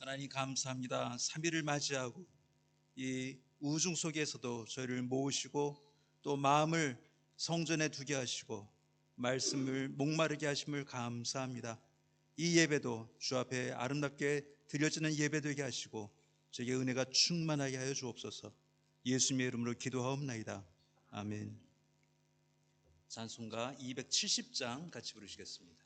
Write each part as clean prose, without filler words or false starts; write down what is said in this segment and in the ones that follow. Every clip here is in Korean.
하나님 감사합니다. 3일을 맞이하고 이 우중 속에서도 저희를 모으시고 또 마음을 성전에 두게 하시고 말씀을 목마르게 하심을 감사합니다. 이 예배도 주 앞에 아름답게 드려지는 예배 되게 하시고 저에게 은혜가 충만하게 하여 주옵소서. 예수님의 이름으로 기도하옵나이다. 아멘. 찬송가 270장 같이 부르시겠습니다.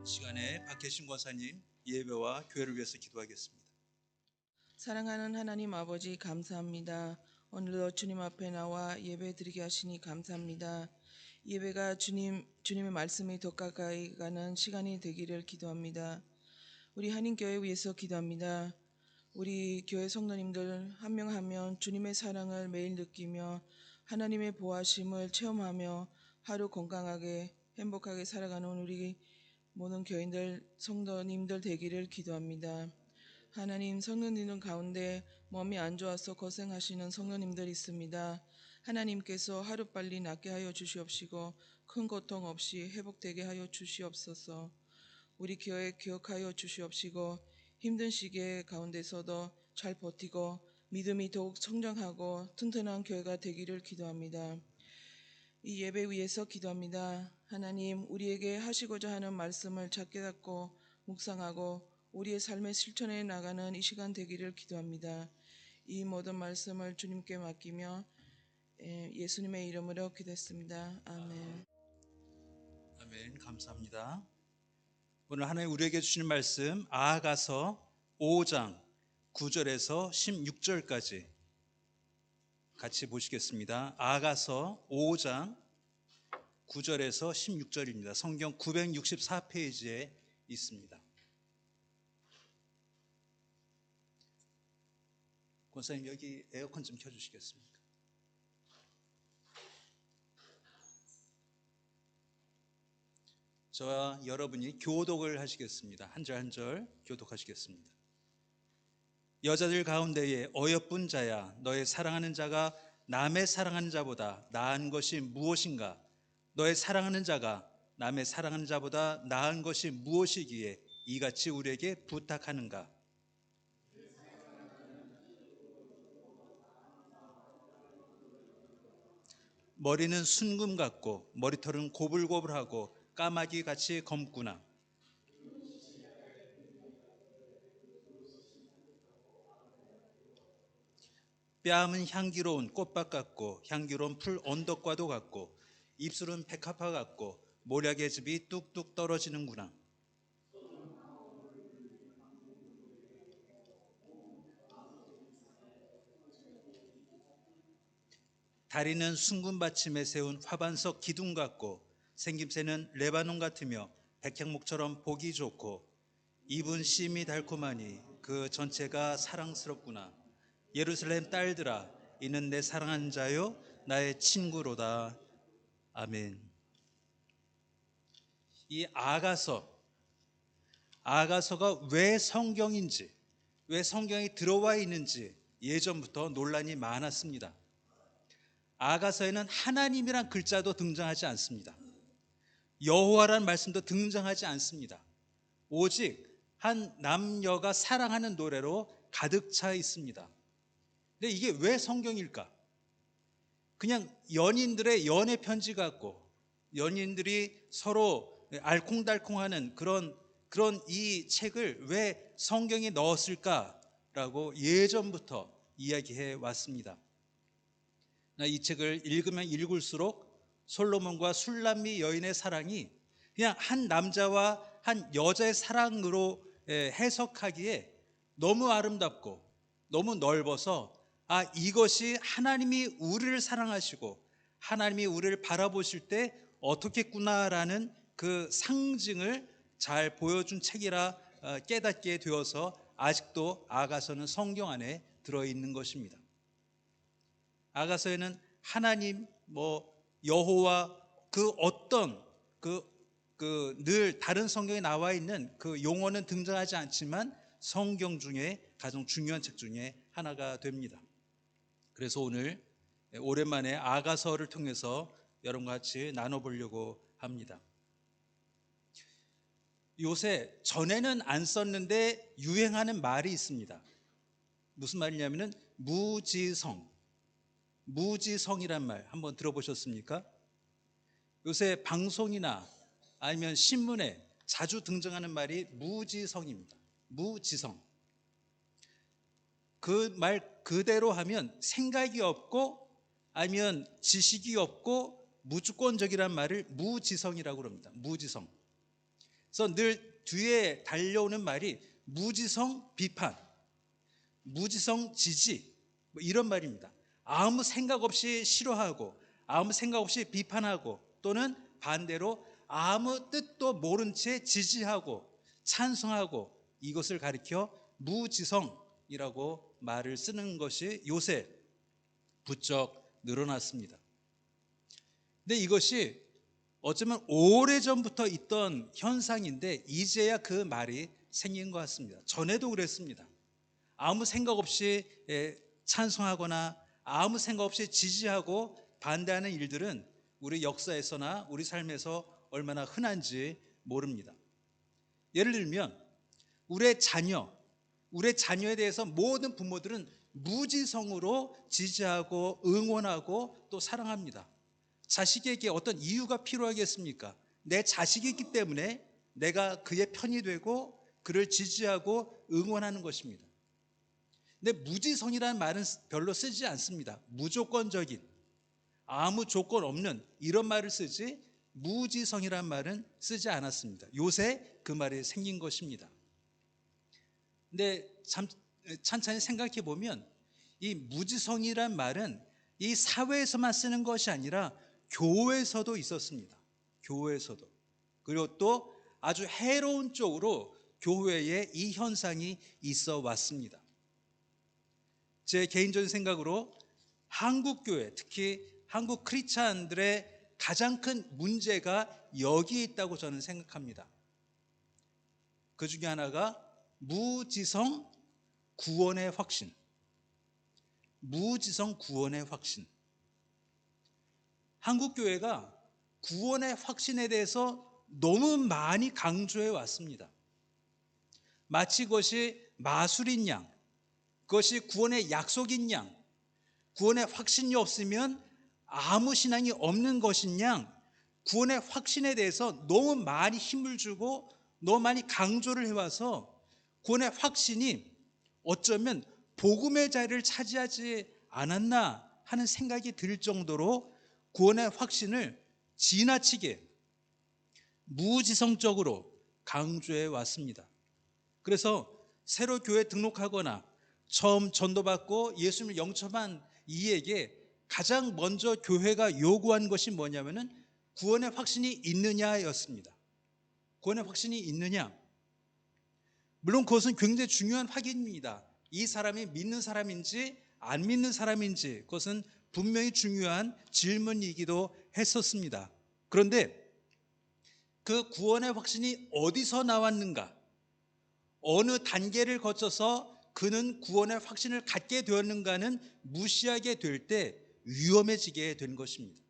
시간에 박혜신 권사님 예배와 교회를 위해서 기도하겠습니다. 사랑하는 하나님 아버지 감사합니다. 오늘도 주님 앞에 나와 예배 드리게 하시니 감사합니다. 예배가 주님의 말씀이 더 가까이 가는 시간이 되기를 기도합니다. 우리 한인교회 위해서 기도합니다. 우리 교회 성도님들 한 명 한 명 주님의 사랑을 매일 느끼며 하나님의 보호하심을 체험하며 하루 건강하게 행복하게 살아가는 우리 모든 교인들 성도님들 되기를 기도합니다. 하나님, 성도님들 가운데 몸이 안 좋아서 고생하시는 성도님들 있습니다. 하나님께서 하루빨리 낫게 하여 주시옵시고 큰 고통 없이 회복되게 하여 주시옵소서. 우리 교회 기억하여 주시옵시고 힘든 시기에 가운데서도 잘 버티고 믿음이 더욱 성장하고 튼튼한 교회가 되기를 기도합니다. 이 예배 위해서 기도합니다. 하나님, 우리에게 하시고자 하는 말씀을 잘 깨닫고 묵상하고 우리의 삶의 실천해 나가는 이 시간 되기를 기도합니다. 이 모든 말씀을 주님께 맡기며 예수님의 이름으로 기도했습니다. 아멘. 아멘. 감사합니다. 오늘 하나님 우리에게 주시는 말씀 아하가서 5장 9절에서 16절까지 같이 보시겠습니다. 아하가서 5장 9절에서 16절입니다. 성경 964페이지에 있습니다. 권사님 여기 에어컨 좀 켜주시겠습니까? 저와 여러분이 교독을 하시겠습니다. 한 절 한 절 교독하시겠습니다. 여자들 가운데에 어여쁜 자야, 너의 사랑하는 자가 남의 사랑하는 자보다 나은 것이 무엇인가? 너의 사랑하는 자가 남의 사랑하는 자보다 나은 것이 무엇이기에 이같이 우리에게 부탁하는가? 머리는 순금 같고 머리털은 고불고불하고 까마귀 같이 검구나. 뺨은 향기로운 꽃밭 같고 향기로운 풀 언덕과도 같고 입술은 백합화 같고 모략의 즙이 뚝뚝 떨어지는구나. 다리는 순금 받침에 세운 화반석 기둥 같고 생김새는 레바논 같으며 백향목처럼 보기 좋고 입은 심이 달콤하니 그 전체가 사랑스럽구나. 예루살렘 딸들아, 이는 내 사랑하는 자요 나의 친구로다. 아멘. 이 아가서가 왜 성경인지, 왜 성경에 들어와 있는지 예전부터 논란이 많았습니다. 아가서에는 하나님이란 글자도 등장하지 않습니다. 여호와라는 말씀도 등장하지 않습니다. 오직 한 남녀가 사랑하는 노래로 가득 차 있습니다. 근데 이게 왜 성경일까? 그냥 연인들의 연애 편지 같고 연인들이 서로 알콩달콩하는 그런 이 책을 왜 성경에 넣었을까라고 예전부터 이야기해 왔습니다. 이 책을 읽으면 읽을수록 솔로몬과 술람미 여인의 사랑이 그냥 한 남자와 한 여자의 사랑으로 해석하기에 너무 아름답고 너무 넓어서 이것이 하나님이 우리를 사랑하시고 하나님이 우리를 바라보실 때 어떻겠구나라는 그 상징을 잘 보여준 책이라 깨닫게 되어서 아직도 아가서는 성경 안에 들어있는 것입니다. 아가서에는 하나님, 여호와 그 어떤 늘 다른 성경에 나와 있는 그 용어는 등장하지 않지만 성경 중에 가장 중요한 책 중에 하나가 됩니다. 그래서 오늘 오랜만에 아가서를 통해서 여러분과 같이 나눠보려고 합니다. 요새 전에는 안 썼는데 유행하는 말이 있습니다. 무슨 말이냐면은 무지성이란 말 한번 들어보셨습니까? 요새 방송이나 아니면 신문에 자주 등장하는 말이 무지성입니다. 무지성. 그 말 그대로 하면 생각이 없고 아니면 지식이 없고 무주권적이란 말을 무지성이라고 합니다. 무지성. 그래서 늘 뒤에 달려오는 말이 무지성 비판, 무지성 지지 이런 말입니다. 아무 생각 없이 싫어하고 아무 생각 없이 비판하고 또는 반대로 아무 뜻도 모른 채 지지하고 찬성하고 이것을 가리켜 무지성이라고 말을 쓰는 것이 요새 부쩍 늘어났습니다. 근데 이것이 어쩌면 오래전부터 있던 현상인데 이제야 그 말이 생긴 것 같습니다. 전에도 그랬습니다. 아무 생각 없이 찬성하거나 아무 생각 없이 지지하고 반대하는 일들은 우리 역사에서나 우리 삶에서 얼마나 흔한지 모릅니다. 예를 들면 우리의 자녀에 대해서 모든 부모들은 무지성으로 지지하고 응원하고 또 사랑합니다. 자식에게 어떤 이유가 필요하겠습니까? 내 자식이기 때문에 내가 그의 편이 되고 그를 지지하고 응원하는 것입니다. 근데 무지성이라는 말은 별로 쓰지 않습니다. 무조건적인, 아무 조건 없는 이런 말을 쓰지 무지성이라는 말은 쓰지 않았습니다. 요새 그 말이 생긴 것입니다. 근데 찬찬히 생각해 보면 이 무지성이란 말은 이 사회에서만 쓰는 것이 아니라 교회에서도 있었습니다. 교회에서도. 그리고 또 아주 해로운 쪽으로 교회에 이 현상이 있어 왔습니다. 제 개인적인 생각으로 한국 교회, 특히 한국 크리스찬들의 가장 큰 문제가 여기에 있다고 저는 생각합니다. 그 중에 하나가 무지성 구원의 확신. 무지성 구원의 확신. 한국교회가 구원의 확신에 대해서 너무 많이 강조해 왔습니다. 마치 그것이 마술인 양, 그것이 구원의 약속인 양, 구원의 확신이 없으면 아무 신앙이 없는 것인 양, 구원의 확신에 대해서 너무 많이 힘을 주고 너무 많이 강조를 해와서 구원의 확신이 어쩌면 복음의 자리를 차지하지 않았나 하는 생각이 들 정도로 구원의 확신을 지나치게 무지성적으로 강조해 왔습니다. 그래서 새로 교회 등록하거나 처음 전도받고 예수님을 영접한 이에게 가장 먼저 교회가 요구한 것이 뭐냐면은 구원의 확신이 있느냐였습니다. 구원의 확신이 있느냐? 물론 그것은 굉장히 중요한 확인입니다. 이 사람이 믿는 사람인지 안 믿는 사람인지 그것은 분명히 중요한 질문이기도 했었습니다. 그런데 그 구원의 확신이 어디서 나왔는가? 어느 단계를 거쳐서 그는 구원의 확신을 갖게 되었는가는 무시하게 될 때 위험해지게 된 것입니다.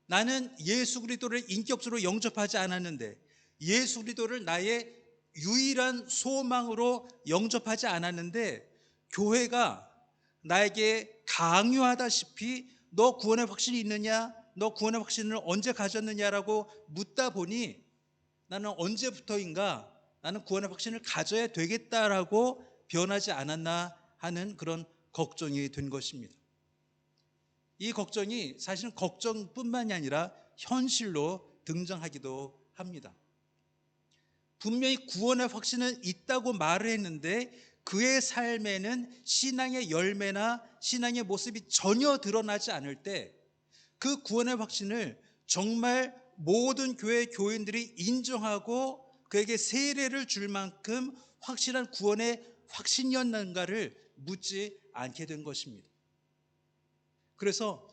나는 예수 그리스도를 인격적으로 영접하지 않았는데, 예수 그리스도를 나의 유일한 소망으로 영접하지 않았는데, 교회가 나에게 강요하다시피 너 구원의 확신이 있느냐? 너 구원의 확신을 언제 가졌느냐라고 묻다 보니 나는 언제부터인가 나는 구원의 확신을 가져야 되겠다라고 변하지 않았나 하는 그런 걱정이 된 것입니다. 이 걱정이 사실은 걱정뿐만이 아니라 현실로 등장하기도 합니다. 분명히 구원의 확신은 있다고 말을 했는데 그의 삶에는 신앙의 열매나 신앙의 모습이 전혀 드러나지 않을 때 그 구원의 확신을 정말 모든 교회 교인들이 인정하고 그에게 세례를 줄 만큼 확실한 구원의 확신이었는가를 묻지 않게 된 것입니다. 그래서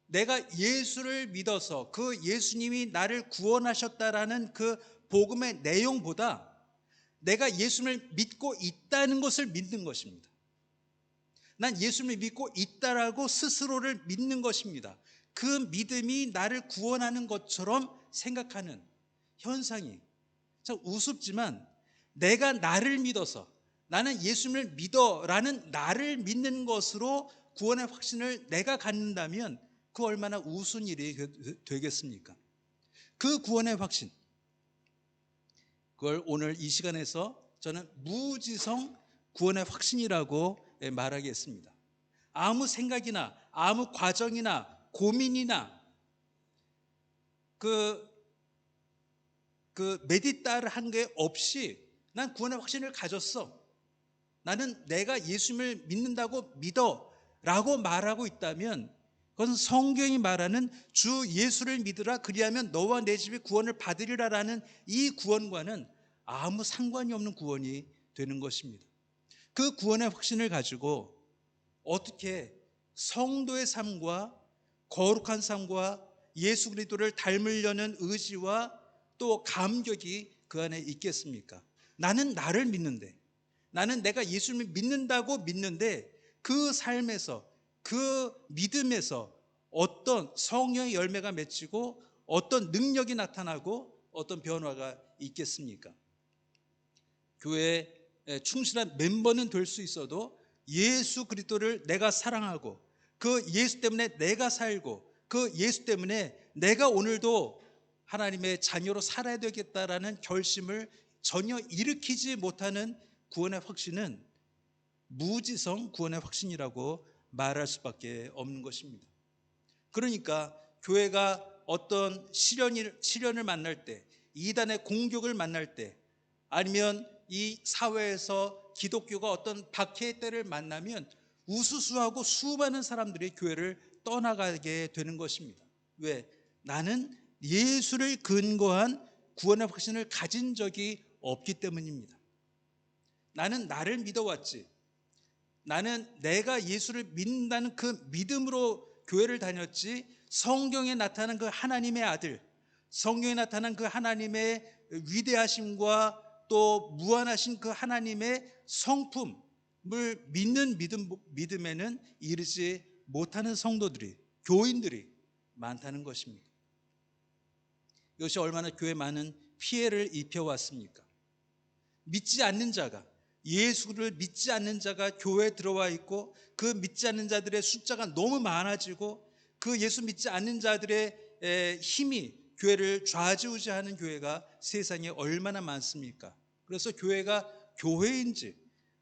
내가 예수를 믿어서 그 예수님이 나를 구원하셨다라는 그 복음의 내용보다 내가 예수님을 믿고 있다는 것을 믿는 것입니다. 난 예수님을 믿고 있다라고 스스로를 믿는 것입니다. 그 믿음이 나를 구원하는 것처럼 생각하는 현상이 참 우습지만, 내가 나를 믿어서 나는 예수님을 믿어라는 나를 믿는 것으로 구원의 확신을 내가 갖는다면 그 얼마나 우스운 일이 되겠습니까? 그 구원의 확신, 그걸 오늘 이 시간에서 저는 무지성 구원의 확신이라고 말하겠습니다. 아무 생각이나 아무 과정이나 고민이나 그 메디따를 한 게 없이 난 구원의 확신을 가졌어. 나는 내가 예수님을 믿는다고 믿어 라고 말하고 있다면 그것은 성경이 말하는 주 예수를 믿으라 그리하면 너와 내 집이 구원을 받으리라 라는 이 구원과는 아무 상관이 없는 구원이 되는 것입니다. 그 구원의 확신을 가지고 어떻게 성도의 삶과 거룩한 삶과 예수 그리스도를 닮으려는 의지와 또 감격이 그 안에 있겠습니까? 나는 나를 믿는데, 나는 내가 예수님을 믿는다고 믿는데 그 삶에서 그 믿음에서 어떤 성령의 열매가 맺히고 어떤 능력이 나타나고 어떤 변화가 있겠습니까? 교회에 충실한 멤버는 될 수 있어도 예수 그리스도를 내가 사랑하고 그 예수 때문에 내가 살고 그 예수 때문에 내가 오늘도 하나님의 자녀로 살아야 되겠다라는 결심을 전혀 일으키지 못하는 구원의 확신은 무지성 구원의 확신이라고 말할 수밖에 없는 것입니다. 그러니까 교회가 어떤 시련을 만날 때, 이단의 공격을 만날 때, 아니면 이 사회에서 기독교가 어떤 박해의 때를 만나면 우수수하고 수많은 사람들이 교회를 떠나가게 되는 것입니다. 왜? 나는 예수를 근거한 구원의 확신을 가진 적이 없기 때문입니다. 나는 나를 믿어왔지. 나는 내가 예수를 믿는다는 그 믿음으로 교회를 다녔지 성경에 나타난 그 하나님의 아들, 성경에 나타난 그 하나님의 위대하심과 또 무한하신 그 하나님의 성품을 믿는 믿음에는 이르지 못하는 성도들이, 교인들이 많다는 것입니다. 이것이 얼마나 교회에 많은 피해를 입혀왔습니까? 믿지 않는 자가, 예수를 믿지 않는 자가 교회에 들어와 있고, 그 믿지 않는 자들의 숫자가 너무 많아지고, 그 예수 믿지 않는 자들의 힘이 교회를 좌지우지하는 교회가 세상에 얼마나 많습니까? 그래서 교회가 교회인지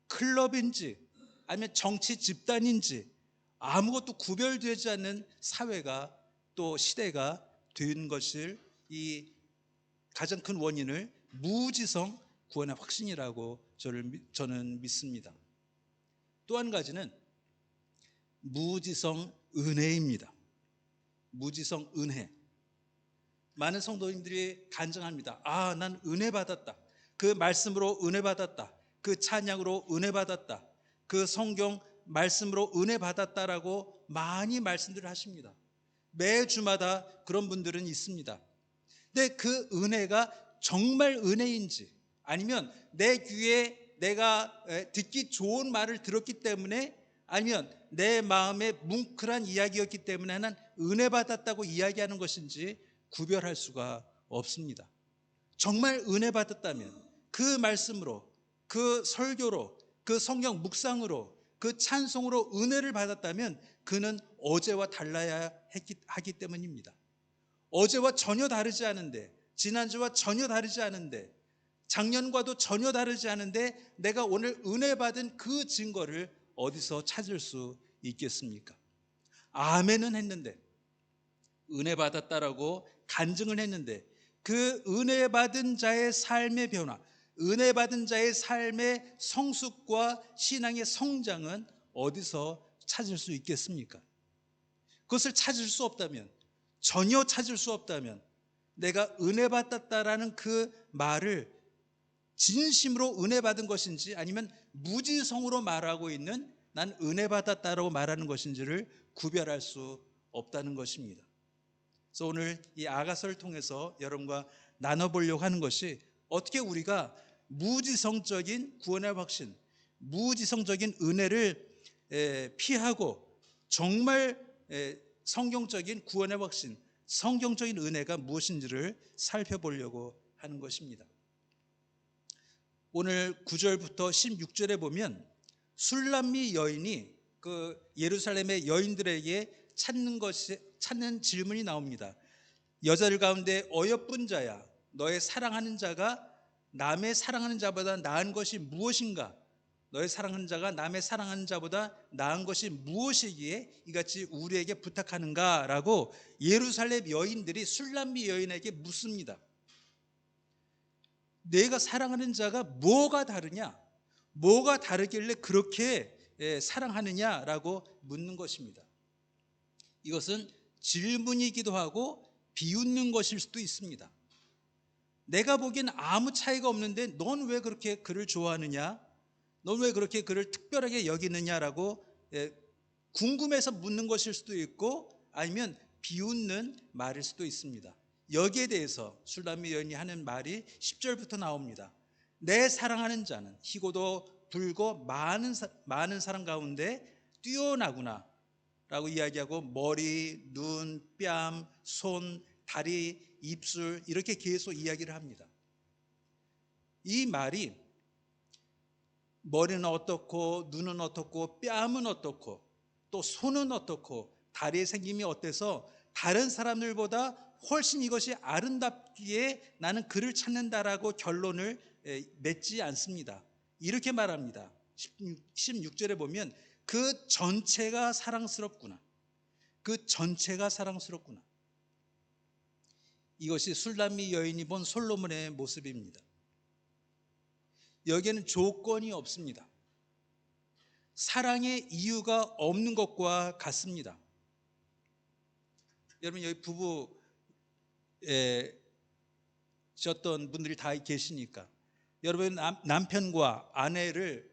클럽인지 아니면 정치 집단인지 아무것도 구별되지 않는 사회가 또 시대가 된 것을, 이 가장 큰 원인을 무지성 구원의 확신이라고 저는 믿습니다. 또 한 가지는 무지성 은혜입니다. 무지성 은혜. 많은 성도님들이 간증합니다. 아, 난 은혜 받았다. 그 말씀으로 은혜 받았다. 그 찬양으로 은혜 받았다. 그 성경 말씀으로 은혜 받았다라고 많이 말씀들을 하십니다. 매주마다 그런 분들은 있습니다. 근데 그 은혜가 정말 은혜인지, 아니면 내 귀에 내가 듣기 좋은 말을 들었기 때문에, 아니면 내 마음에 뭉클한 이야기였기 때문에 난 은혜 받았다고 이야기하는 것인지 구별할 수가 없습니다. 정말 은혜 받았다면 그 말씀으로, 그 설교로, 그 성경 묵상으로, 그 찬송으로 은혜를 받았다면 그는 어제와 달라야 하기 때문입니다. 어제와 전혀 다르지 않은데, 지난주와 전혀 다르지 않은데, 작년과도 전혀 다르지 않은데 내가 오늘 은혜 받은 그 증거를 어디서 찾을 수 있겠습니까? 아멘은 했는데, 은혜 받았다라고 간증을 했는데, 그 은혜 받은 자의 삶의 변화, 은혜 받은 자의 삶의 성숙과 신앙의 성장은 어디서 찾을 수 있겠습니까? 그것을 찾을 수 없다면, 전혀 찾을 수 없다면, 내가 은혜 받았다라는 그 말을 진심으로 은혜 받은 것인지, 아니면 무지성으로 말하고 있는 난 은혜 받았다라고 말하는 것인지를 구별할 수 없다는 것입니다. 그래서 오늘 이 아가서를 통해서 여러분과 나눠보려고 하는 것이, 어떻게 우리가 무지성적인 구원의 확신, 무지성적인 은혜를 피하고 정말 성경적인 구원의 확신, 성경적인 은혜가 무엇인지를 살펴보려고 하는 것입니다. 오늘 9절부터 16절에 보면 술람미 여인이 그 예루살렘의 여인들에게 찾는 질문이 나옵니다. 여자들 가운데 어여쁜 자야, 너의 사랑하는 자가 남의 사랑하는 자보다 나은 것이 무엇인가? 너의 사랑하는 자가 남의 사랑하는 자보다 나은 것이 무엇이기에 이같이 우리에게 부탁하는가? 라고 예루살렘 여인들이 술람미 여인에게 묻습니다. 내가 사랑하는 자가 뭐가 다르냐? 뭐가 다르길래 그렇게 사랑하느냐라고 묻는 것입니다. 이것은 질문이기도 하고 비웃는 것일 수도 있습니다. 내가 보기엔 아무 차이가 없는데 넌 왜 그렇게 그를 좋아하느냐? 넌 왜 그렇게 그를 특별하게 여기느냐라고 궁금해서 묻는 것일 수도 있고, 아니면 비웃는 말일 수도 있습니다. 여기에 대해서 술람미 여인이 하는 말이 10절부터 나옵니다. 내 사랑하는 자는 희고도 불고 많은 사람 가운데 뛰어나구나 라고 이야기하고, 머리, 눈, 뺨, 손, 다리, 입술 이렇게 계속 이야기를 합니다. 이 말이 머리는 어떻고, 눈은 어떻고, 뺨은 어떻고, 또 손은 어떻고, 다리의 생김이 어때서 다른 사람들보다 훨씬 이것이 아름답기에 나는 그를 찾는다라고 결론을 맺지 않습니다. 이렇게 말합니다. 16절에 보면 그 전체가 사랑스럽구나. 그 전체가 사랑스럽구나. 이것이 술람미 여인이 본 솔로몬의 모습입니다. 여기에는 조건이 없습니다. 사랑의 이유가 없는 것과 같습니다. 여러분, 여기 부부 셨던 분들이 다 계시니까, 여러분 남편과 아내를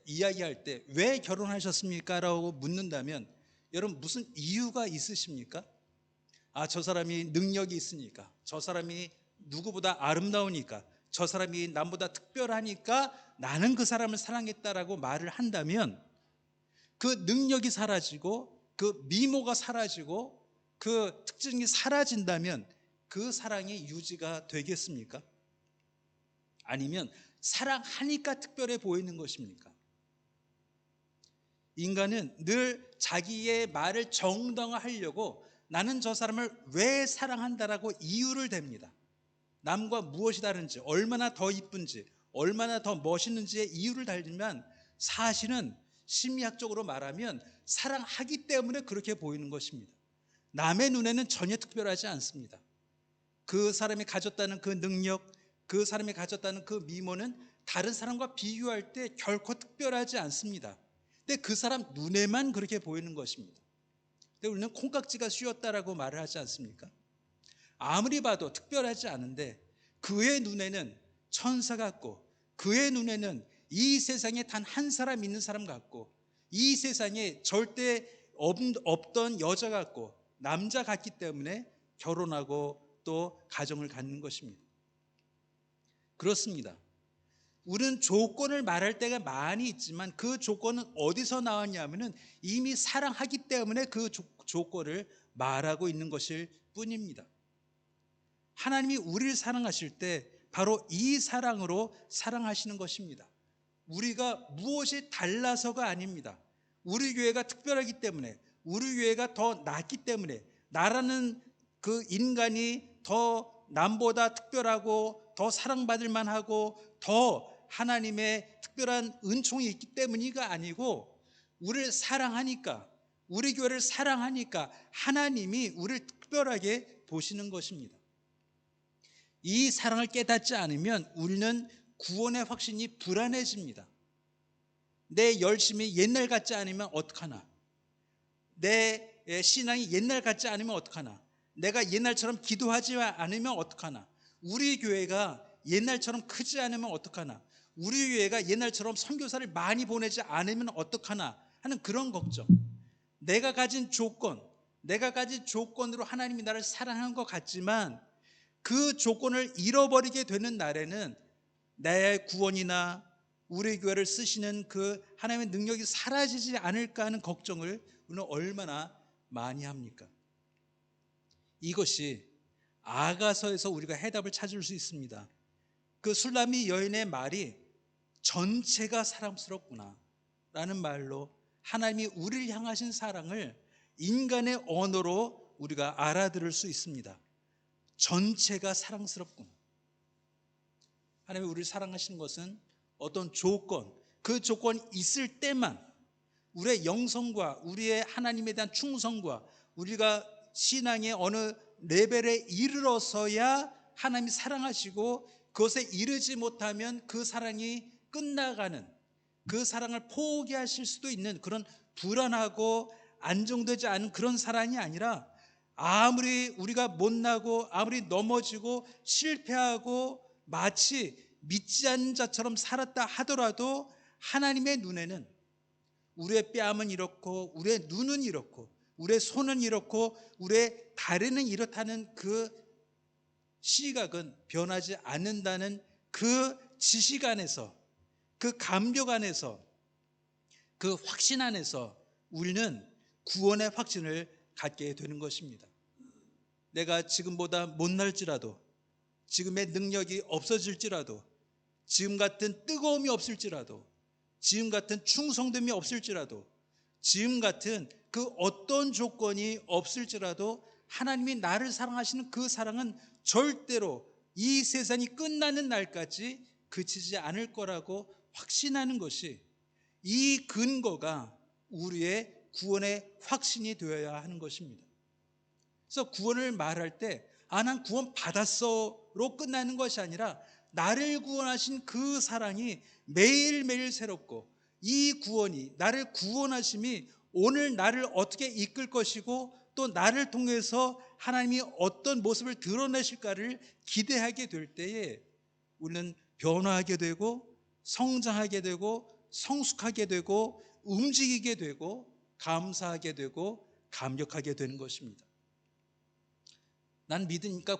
이야기할 때 왜 결혼하셨습니까? 라고 묻는다면 여러분 무슨 이유가 있으십니까? 저 사람이 능력이 있으니까, 저 사람이 누구보다 아름다우니까, 저 사람이 남보다 특별하니까 나는 그 사람을 사랑했다라고 말을 한다면 그 능력이 사라지고 그 미모가 사라지고 그 특징이 사라진다면 그 사랑이 유지가 되겠습니까? 아니면 사랑하니까 특별해 보이는 것입니까? 인간은 늘 자기의 말을 정당화하려고 나는 저 사람을 왜 사랑한다라고 이유를 댑니다. 남과 무엇이 다른지, 얼마나 더 이쁜지, 얼마나 더 멋있는지의 이유를 달지만 사실은 심리학적으로 말하면 사랑하기 때문에 그렇게 보이는 것입니다. 남의 눈에는 전혀 특별하지 않습니다. 그 사람이 가졌다는 그 능력, 그 사람이 가졌다는 그 미모는 다른 사람과 비교할 때 결코 특별하지 않습니다. 근데 그 사람 눈에만 그렇게 보이는 것입니다. 근데 우리는 콩깍지가 씌었다라고 말을 하지 않습니까? 아무리 봐도 특별하지 않은데 그의 눈에는 천사 같고, 그의 눈에는 이 세상에 단 한 사람 있는 사람 같고, 이 세상에 절대 없던 여자 같고 남자 같기 때문에 결혼하고 또 가정을 갖는 것입니다. 그렇습니다. 우리는 조건을 말할 때가 많이 있지만 그 조건은 어디서 나왔냐면은 이미 사랑하기 때문에 그 조건을 말하고 있는 것일 뿐입니다. 하나님이 우리를 사랑하실 때 바로 이 사랑으로 사랑하시는 것입니다. 우리가 무엇이 달라서가 아닙니다. 우리 교회가 특별하기 때문에, 우리 교회가 더 낫기 때문에, 나라는 그 인간이 더 남보다 특별하고 더 사랑받을 만하고 더 하나님의 특별한 은총이 있기 때문이가 아니고, 우리를 사랑하니까, 우리 교회를 사랑하니까 하나님이 우리를 특별하게 보시는 것입니다. 이 사랑을 깨닫지 않으면 우리는 구원의 확신이 불안해집니다. 내 열심이 옛날 같지 않으면 어떡하나? 내 신앙이 옛날 같지 않으면 어떡하나? 내가 옛날처럼 기도하지 않으면 어떡하나? 우리 교회가 옛날처럼 크지 않으면 어떡하나? 우리 교회가 옛날처럼 선교사를 많이 보내지 않으면 어떡하나? 하는 그런 걱정. 내가 가진 조건으로 하나님이 나를 사랑한 것 같지만 그 조건을 잃어버리게 되는 날에는 내 구원이나 우리 교회를 쓰시는 그 하나님의 능력이 사라지지 않을까 하는 걱정을 우리는 얼마나 많이 합니까? 이것이 아가서에서 우리가 해답을 찾을 수 있습니다. 그 술람이 여인의 말이 전체가 사랑스럽구나 라는 말로 하나님이 우리를 향하신 사랑을 인간의 언어로 우리가 알아들을 수 있습니다. 전체가 사랑스럽구나. 하나님이 우리를 사랑하시는 것은 어떤 조건, 그 조건이 있을 때만 우리의 영성과 우리의 하나님에 대한 충성과 우리가 신앙의 어느 레벨에 이르러서야 하나님이 사랑하시고, 그것에 이르지 못하면 그 사랑이 끝나가는, 그 사랑을 포기하실 수도 있는 그런 불안하고 안정되지 않은 그런 사랑이 아니라, 아무리 우리가 못나고 아무리 넘어지고 실패하고 마치 믿지 않는 자처럼 살았다 하더라도 하나님의 눈에는 우리의 뺨은 이렇고 우리의 눈은 이렇고 우리의 손은 이렇고 우리의 다리는 이렇다는 그 시각은 변하지 않는다는 그 지식 안에서, 그 감격 안에서, 그 확신 안에서 우리는 구원의 확신을 갖게 되는 것입니다. 내가 지금보다 못날지라도, 지금의 능력이 없어질지라도, 지금 같은 뜨거움이 없을지라도, 지금 같은 충성됨이 없을지라도, 지금 같은 그 어떤 조건이 없을지라도 하나님이 나를 사랑하시는 그 사랑은 절대로 이 세상이 끝나는 날까지 그치지 않을 거라고 확신하는 것이, 이 근거가 우리의 구원의 확신이 되어야 하는 것입니다. 그래서 구원을 말할 때 난 구원 받았어로 끝나는 것이 아니라 나를 구원하신 그 사랑이 매일매일 새롭고, 이 구원이, 나를 구원하심이 오늘 나를 어떻게 이끌 것이고 또 나를 통해서 하나님이 어떤 모습을 드러내실까를 기대하게 될 때에 우리는 변화하게 되고 성장하게 되고 성숙하게 되고 움직이게 되고 감사하게 되고 감격하게 되는 것입니다. 난 믿으니까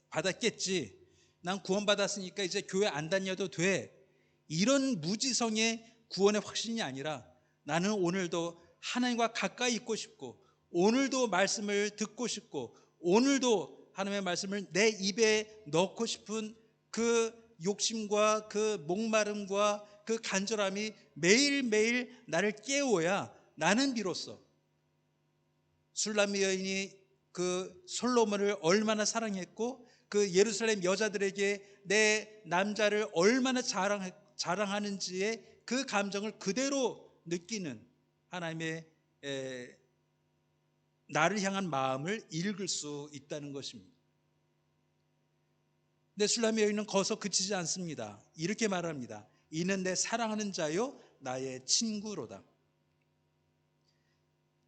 받았겠지. 난 구원받았으니까 이제 교회 안 다녀도 돼. 이런 무지성의 구원의 확신이 아니라 나는 오늘도 하나님과 가까이 있고 싶고, 오늘도 말씀을 듣고 싶고, 오늘도 하나님의 말씀을 내 입에 넣고 싶은 그 욕심과 그 목마름과 그 간절함이 매일매일 나를 깨워야 나는 비로소 술람미 여인이 그 솔로몬을 얼마나 사랑했고 그 예루살렘 여자들에게 내 남자를 얼마나 자랑하는지의 그 감정을 그대로 느끼는 하나님의 나를 향한 마음을 읽을 수 있다는 것입니다. 근데 술람미 여인은 거기서 그치지 않습니다. 이렇게 말합니다. 이는 내 사랑하는 자요 나의 친구로다.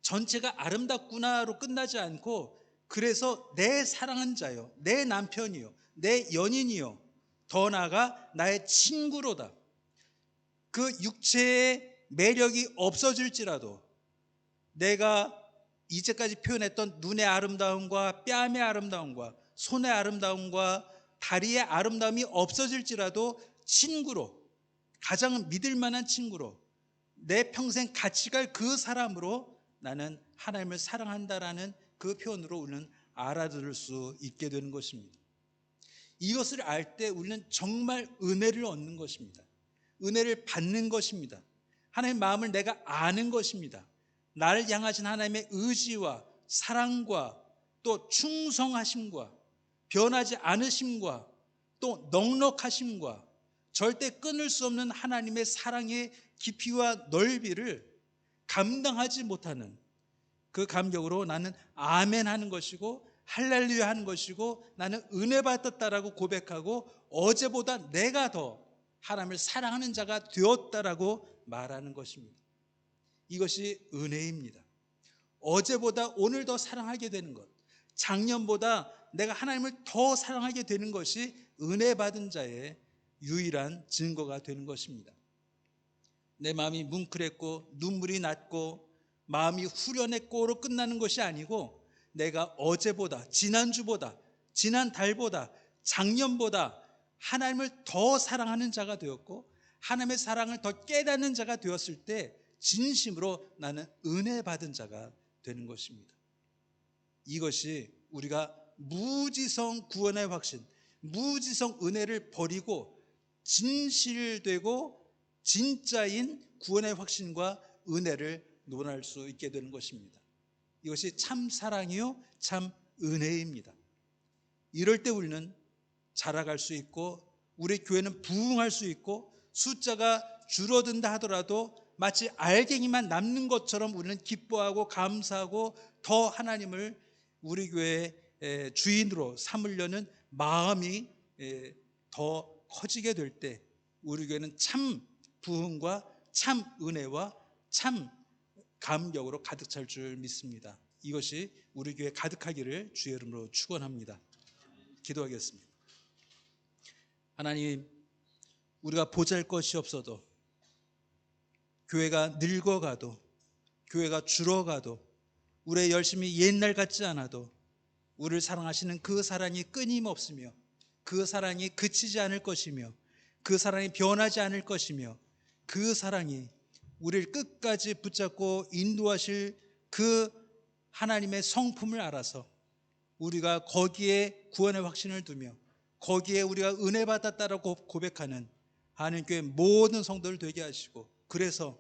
전체가 아름답구나로 끝나지 않고, 그래서 내 사랑하는 자요, 내 남편이요, 내 연인이요, 더 나아가 나의 친구로다. 그 육체의 매력이 없어질지라도 내가 이제까지 표현했던 눈의 아름다움과 뺨의 아름다움과 손의 아름다움과 다리의 아름다움이 없어질지라도 친구로, 가장 믿을 만한 친구로, 내 평생 같이 갈 그 사람으로 나는 하나님을 사랑한다라는 그 표현으로 우리는 알아들을 수 있게 되는 것입니다. 이것을 알 때 우리는 정말 은혜를 얻는 것입니다. 은혜를 받는 것입니다. 하나님의 마음을 내가 아는 것입니다. 나를 향하신 하나님의 의지와 사랑과 또 충성하심과 변하지 않으심과 또 넉넉하심과 절대 끊을 수 없는 하나님의 사랑의 깊이와 넓이를 감당하지 못하는 그 감격으로 나는 아멘 하는 것이고 할렐루야 하는 것이고 나는 은혜 받았다라고 고백하고 어제보다 내가 더 하나님을 사랑하는 자가 되었다라고 말하는 것입니다. 이것이 은혜입니다. 어제보다 오늘 더 사랑하게 되는 것, 작년보다 내가 하나님을 더 사랑하게 되는 것이 은혜 받은 자의 유일한 증거가 되는 것입니다. 내 마음이 뭉클했고 눈물이 났고 마음이 후련했고로 끝나는 것이 아니고, 내가 어제보다, 지난주보다, 지난달보다, 작년보다 하나님을 더 사랑하는 자가 되었고 하나님의 사랑을 더 깨닫는 자가 되었을 때 진심으로 나는 은혜 받은 자가 되는 것입니다. 이것이 우리가 무지성 구원의 확신, 무지성 은혜를 버리고 진실되고 진짜인 구원의 확신과 은혜를 논할 수 있게 되는 것입니다. 이것이 참 사랑이요 참 은혜입니다. 이럴 때 우리는 자라갈 수 있고 우리 교회는 부흥할 수 있고 숫자가 줄어든다 하더라도 마치 알갱이만 남는 것처럼 우리는 기뻐하고 감사하고 더 하나님을 우리 교회의 주인으로 삼으려는 마음이 더 커지게 될 때 우리 교회는 참 부흥과 참 은혜와 참 감격으로 가득 찰 줄 믿습니다. 이것이 우리 교회 가득하기를 주의 이름으로 축원합니다. 기도하겠습니다. 하나님, 우리가 보잘것이 없어도, 교회가 늙어가도, 교회가 줄어가도, 우리의 열심이 옛날 같지 않아도 우리를 사랑하시는 그 사랑이 끊임없으며 그 사랑이 그치지 않을 것이며 그 사랑이 변하지 않을 것이며 그 사랑이 우리를 끝까지 붙잡고 인도하실 그 하나님의 성품을 알아서 우리가 거기에 구원의 확신을 두며 거기에 우리가 은혜 받았다라고 고백하는 하나님교회 모든 성도를 되게 하시고, 그래서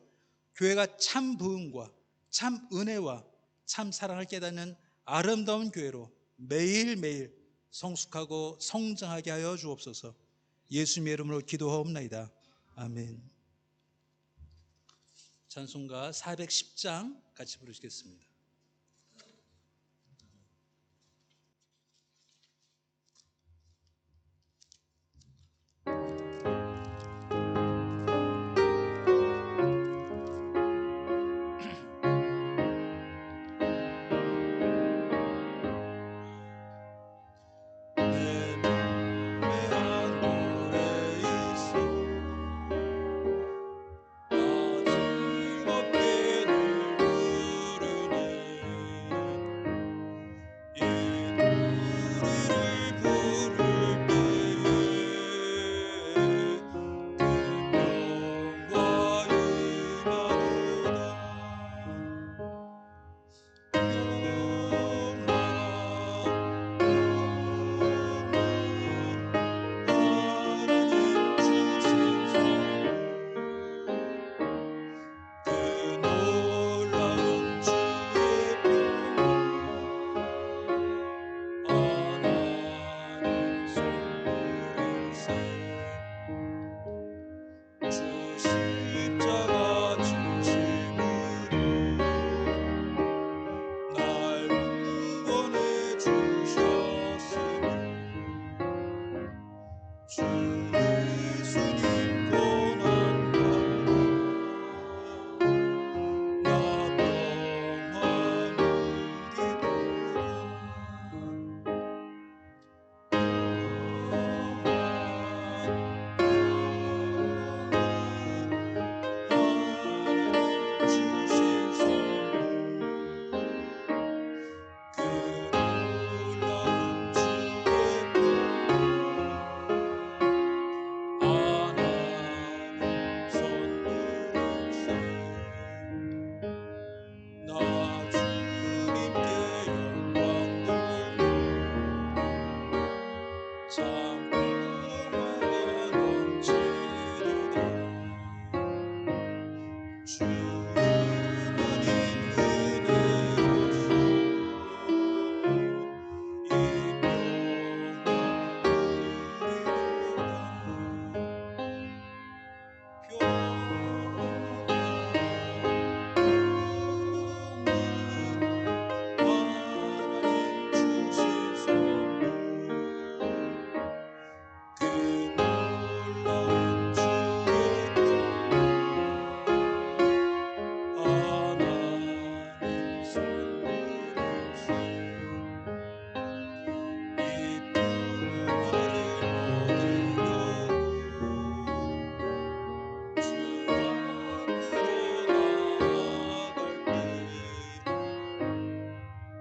교회가 참 부흥과 참 은혜와 참 사랑을 깨닫는 아름다운 교회로 매일매일 성숙하고 성장하게 하여 주옵소서. 예수님의 이름으로 기도하옵나이다. 아멘. 찬송가 410장 같이 부르시겠습니다.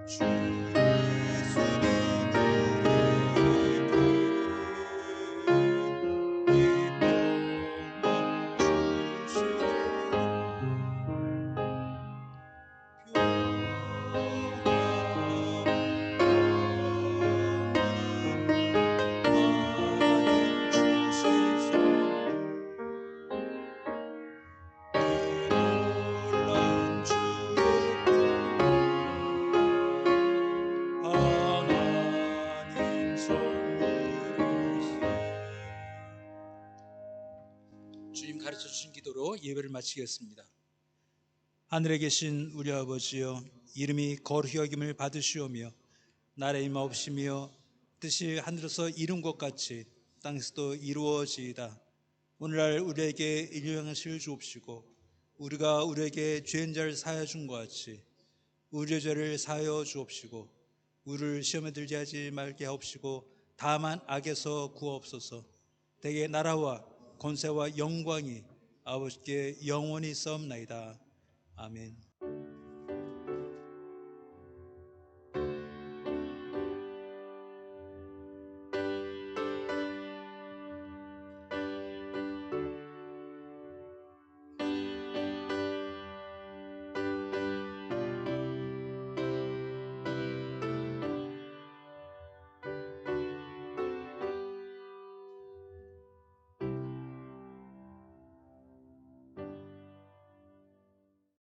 주 예수님 우리에게 이 복만 주님 가르쳐 주신 기도로 예배를 마치겠습니다. 하늘에 계신 우리 아버지여, 이름이 거룩히 여김을 받으시오며 나라의 임하옵시며 뜻이 하늘에서 이룬 것 같이 땅에서도 이루어지이다. 오늘날 우리에게 일용하실 주옵시고 우리가 우리에게 죄인 자를 사하여 준 것 같이 우리의 죄를 사하여 주옵시고 우리를 시험에 들게 하지 말게 하옵시고 다만 악에서 구하옵소서. 대개 나라와 권세와 영광이 아버지께 영원히 있사옵나이다. 아멘.